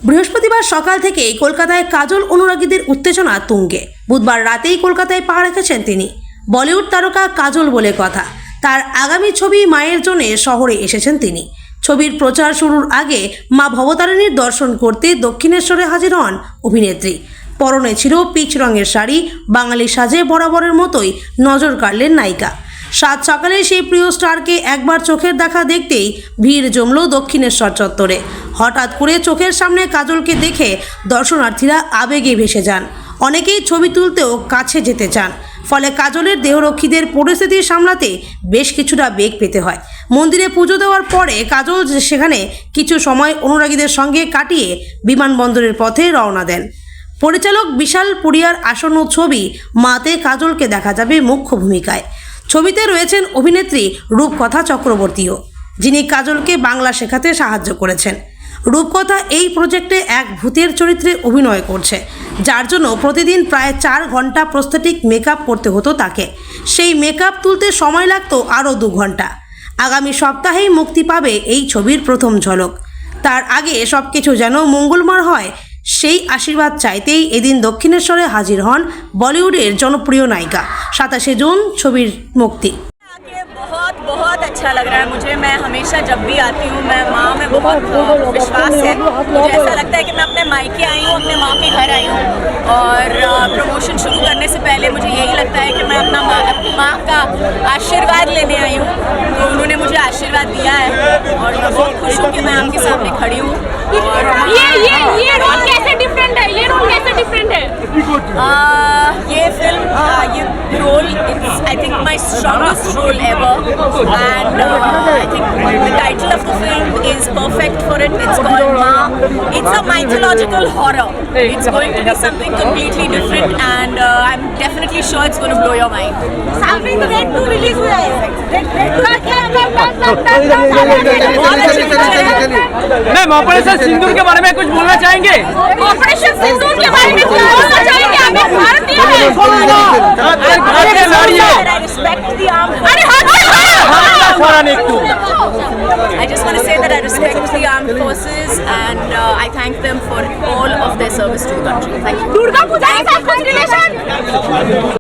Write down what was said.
বৃহস্পতিবার সকাল থেকেই কলকাতায় কাজল অনুরাগীদের উত্তেজনা তুঙ্গে। বুধবার রাতেই কলকাতায় পা রেখেছেন তিনি। বলিউড তারকা কাজল বলে কথা, তার আগামী ছবি মায়ের জন্যে শহরে এসেছেন তিনি। ছবির প্রচার শুরুর আগে মা ভবতারিণীর দর্শন করতে দক্ষিণেশ্বরে হাজির হন অভিনেত্রী। পরনে ছিল পিচ রঙের শাড়ি, বাঙালি সাজে বরাবরের মতোই নজর কাড়লেন নায়িকা। সাত সকালে সেই প্রিয় স্টারকে একবার চোখের দেখা দেখতেই ভিড় জমল দক্ষিণেশ্বর চত্বরে। হঠাৎ করে চোখের সামনে কাজলকে দেখে দর্শনার্থীরা আবেগে ভেসে যান। অনেকেই ছবি তুলতেও কাছে যেতে চান। ফলে কাজলের দেহরক্ষীদের পরিস্থিতি সামলাতে বেশ কিছুটা বেগ পেতে হয়। মন্দিরে পুজো দেওয়ার পরে কাজল সেখানে কিছু সময় অনুরাগীদের সঙ্গে কাটিয়ে বিমানবন্দরের পথে রওনা দেন। পরিচালক বিশাল পুরিয়ার আসন্ন ছবি মাতে কাজলকে দেখা যাবে মুখ্য ভূমিকায়। ছবিতে রয়েছেন অভিনেত্রী রূপকথা চক্রবর্তীও, যিনি কাজলকে বাংলা শেখাতে সাহায্য করেছেন। রূপকথা এই প্রজেক্টে এক ভূতের চরিত্রে অভিনয় করছে, যার জন্য প্রতিদিন প্রায় 4 ঘন্টা প্রস্থেটিক মেকআপ করতে হতো তাকে। সেই মেকআপ তুলতে সময় লাগতো আরও 2 ঘন্টা। আগামী সপ্তাহেই মুক্তি পাবে এই ছবির প্রথম ঝলক। তার আগে সব কিছু যেন মঙ্গলময় হয়, সেই আশীর্বাদ চাইতেই এদিন দক্ষিণেশ্বরে হাজির হন বলিউডের জনপ্রিয় নায়িকা। 27 जून ছবির মুক্তি। बहुत अच्छा लग रहा है मुझे। मैं हमेशा जब भी आती हूँ, मैं माँ में बहुत विश्वास है। मुझे ऐसा लगता है कि मैं अपने मायके आई हूँ, अपने माँ के घर आई हूँ। और प्रमोशन शुरू करने से पहले मुझे यही लगता है कि मैं अपनी माँ का आशीर्वाद लेने आई हूँ। तो उन्होंने मुझे आशीर्वाद दिया है और मैं बहुत खुश हूँ कि मैं आपके सामने खड़ी हूँ। और ये रोल कैसे डिफरेंट है? ये रोल कैसे डिफरेंट है? ये फिल्म ये role it's I think my strongest role ever. And I think the title of the film is perfect for it. It's called Ma. It's a mythological horror. It's going to be something completely different, and I'm definitely sure it's going to blow your mind. सामने तो red 2 release हुआ है। Ma'am, operation सिंदूर के बारे में कुछ बोलना चाहेंगे? ऑपरेशन सिंदूर के बारे में कुछ बोलना चाहेंगे? हमें भारतीय है। I respect the armed अरे I just want to say that I respect the armed forces and I thank them for all of their service to the country. Thank you. Durga Puja के साथ कोई रिलेशन?